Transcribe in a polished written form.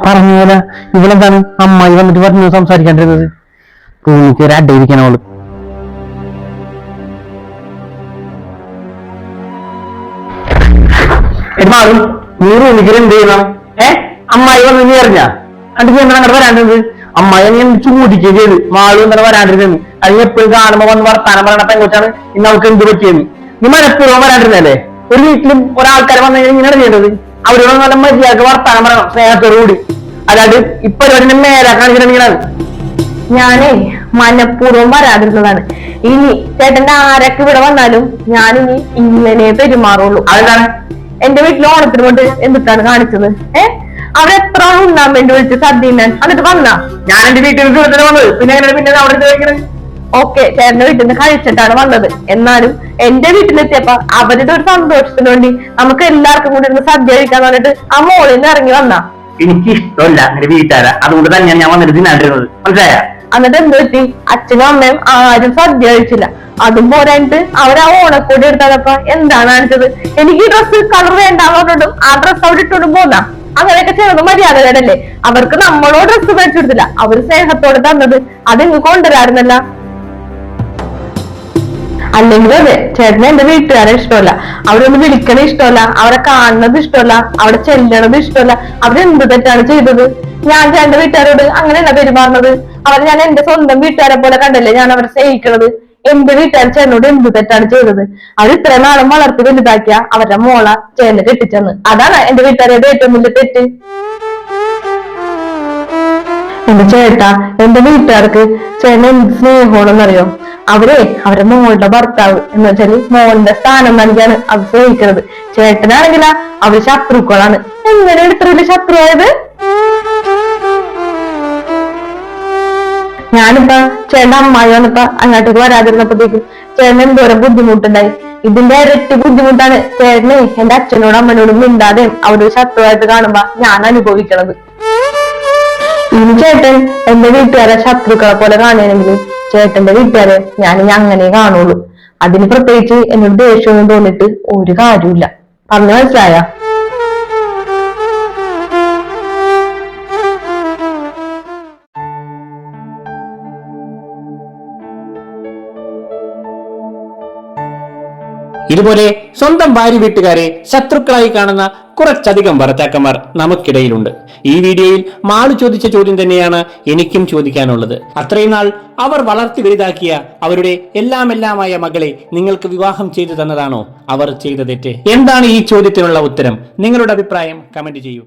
പറഞ്ഞ ഇവളെന്താണ് അമ്മായി വന്നിട്ട് പറഞ്ഞു സംസാരിക്കാണ്ടിരുന്നത്? റൂമിൽ കയറി അഡ്ഡയിരിക്കാൻ അവള്. മാളും നീ റൂമിൽ കയറി എന്ത് ചെയ്യണം? അമ്മായി വന്ന് നീ അറിഞ്ഞ അണ്ട് നീ എന്താണ് അങ്ങോട്ട് വരാണ്ടത്? അമ്മായി നീ ചൂടിക്കുകയും ചെയ്ത് മാളു എന്താണ് വരാണ്ടിരുന്നത്? അതിന് എപ്പോഴും കാണുമ്പോ വന്ന് വർത്താനം പറയണ പെങ്കോച്ചാണ് ഇന്ന് അവൾക്ക് എന്ത് പറ്റിയെന്ന്. നീ മനഃപൂർവ്വം വരാണ്ടിരുന്നല്ലേ? ഒരു വീട്ടിലും ഒരാൾക്കാരെ വന്നു കഴിഞ്ഞാൽ ഇങ്ങനെയാണ് ചെയ്യേണ്ടത്. അവരോട് നല്ല മര്യാദക്ക് വർത്താനം പറയണം, സ്നേഹത്തോടു കൂടി. അല്ലാണ്ട് ഇപ്പൊ ഒരു മേലാ കാണിച്ചിട്ടുണ്ടെങ്കിലാണ്. ഞാനേ മനഃപൂർവ്വം വരാതിരുന്നതാണ്. ഇനി ചേട്ടന്റെ ആരൊക്കെ ഇവിടെ വന്നാലും ഞാനിനി ഇങ്ങനെ പെരുമാറുള്ളൂ. അതെന്താണ്? എന്റെ വീട്ടിൽ ഓണത്തിന് കൊണ്ട് എന്തിട്ടാണ് കാണിച്ചത്? അവിടെ എത്ര ഉണ്ണാൻ വേണ്ടി വിളിച്ച് സദ്യ എന്നിട്ട് വന്നാ? ഞാൻ എന്റെ വീട്ടിൽ വന്നത് പിന്നെ പിന്നെ അവിടെ ചോദിക്കണേ. ഓക്കെ, ചേട്ടന്റെ വീട്ടിൽ നിന്ന് കഴിച്ചിട്ടാണ് വന്നത്. എന്നാലും എന്റെ വീട്ടിലെത്തിയപ്പോ അവരുടെ ഒരു സന്തോഷത്തിന് വേണ്ടി നമുക്ക് എല്ലാവർക്കും കൂടി ഇരുന്ന് സദ്യ കഴിക്കാന്ന് പറഞ്ഞിട്ട് ആ മോളിൽ നിന്ന് ഇറങ്ങി വന്നാ. എനിക്ക് ഇഷ്ടമല്ല എന്റെ വീട്ടുകാരാ, അതുകൊണ്ട് തന്നെയാണ് ഞാൻ വന്നിട്ട് തിന്നാണ്ടിരുന്നത്. മനസ്സിലായ? എന്നിട്ട് എന്ത് പറ്റി? അച്ഛനും അമ്മയും ആരും സദ്യ കഴിച്ചില്ല. അതും പോരായിട്ട് അവരാ ഓണക്കോടി എടുത്തപ്പോ എന്താണ് കാണിച്ചത്? എനിക്ക് ഈ ഡ്രസ്സ് കളർ വേണ്ടാന്ന് പറഞ്ഞിട്ടും ആ ഡ്രസ്സ് അവിടെ ഇട്ടോണ്ടും പോന്നാ. അങ്ങനെയൊക്കെ ചെറുത് മര്യാദകരല്ലേ? അവർക്ക് നമ്മളോ ഡ്രസ്സ് മേടിച്ചെടുത്തില്ല, അവര് സ്നേഹത്തോടെ തന്നത്. അതെങ്ങ് കൊണ്ടുവരാറുന്നല്ല. അല്ലെങ്കിൽ അതെ, ചേട്ടന് എന്റെ വീട്ടുകാരെ ഇഷ്ടമല്ല, അവരൊന്ന് വിളിക്കണ ഇഷ്ടമല്ല, അവരെ കാണുന്നത് ഇഷ്ടമല്ല, അവിടെ ചെല്ലണത് ഇഷ്ടമല്ല. അവരെന്ത് തെറ്റാണ് ചെയ്തത്? ഞാൻ ചേട്ടന്റെ വീട്ടുകാരോട് അങ്ങനെയല്ല പെരുമാറുന്നത്. ഞാൻ എന്റെ സ്വന്തം വീട്ടുകാരെ പോലെ കണ്ടല്ലേ ഞാൻ അവരെ സ്നേഹിക്കണത്. എന്റെ വീട്ടുകാർ ചേട്ടനോട് എന്ത് തെറ്റാണ് ചെയ്തത്? അവർ ഇത്ര നാളും വളർത്തി വലുതാക്കിയ അവരുടെ മോള ചേട്ടന് കെട്ടിച്ചെന്ന്. അതാണ് എന്റെ വീട്ടുകാരുടെ ഏറ്റവും വലിയ തെറ്റ്. എന്റെ ചേട്ടാ, എന്റെ വീട്ടുകാർക്ക് ചേട്ടൻ എന്ത് സ്നേഹമാണെന്നറിയോ? അവരുടെ മോളുടെ ഭർത്താവ് എന്ന് വെച്ചാല് മോളുടെ സ്ഥാനം നൽകിയാണ് അവർ സ്നേഹിക്കുന്നത്. ചേട്ടനാണെങ്കിലാ അവര് ശത്രുക്കളാണ്. എങ്ങനെ ഇത്ര വലിയ ശത്രുവായത്? ഞാനിപ്പ ചേട്ടൻ അമ്മായി വന്നപ്പോ അങ്ങോട്ടേക്ക് വരാതിരുന്നപ്പോഴത്തേക്കും ചേട്ടൻ എന്തോരം ബുദ്ധിമുട്ടുണ്ടായി. ഇതിന്റെ ഇരട്ടി ബുദ്ധിമുട്ടാണ് ചേട്ടനെ എന്റെ അച്ഛനോടും അമ്മനോടും മിണ്ടാതെ അവരുടെ ശത്രുവായിട്ട് കാണുമ്പോ ഞാൻ അനുഭവിക്കണത്. ഇനി ചേട്ടൻ എന്റെ വീട്ടുകാരെ ശത്രുക്കളെ പോലെ കാണുകയാണെങ്കിൽ ചേട്ടന്റെ വീട്ടുകാരെ ഞാനിനി അങ്ങനെ കാണുള്ളൂ. അതിന് പ്രത്യേകിച്ച് എന്നോട് ദേഷ്യമൊന്നും തോന്നിട്ട് ഒരു കാര്യമില്ല. പറഞ്ഞു മനസ്സിലായ? ഇതുപോലെ സ്വന്തം ഭാര്യ വീട്ടുകാരെ ശത്രുക്കളായി കാണുന്ന കുറച്ചധികം ഭർത്താക്കന്മാർ നമുക്കിടയിലുണ്ട്. ഈ വീഡിയോയിൽ മാളു ചോദിച്ച ചോദ്യം തന്നെയാണ് എനിക്കും ചോദിക്കാനുള്ളത്. അത്രയും നാൾ അവർ വളർത്തി വലുതാക്കിയ അവരുടെ എല്ലാമായ മകളെ നിങ്ങൾക്ക് വിവാഹം ചെയ്തു തന്നതാണോ അവർ ചെയ്ത തെറ്റ്? എന്താണ് ഈ ചോദ്യത്തിനുള്ള ഉത്തരം? നിങ്ങളുടെ അഭിപ്രായം കമന്റ് ചെയ്യൂ.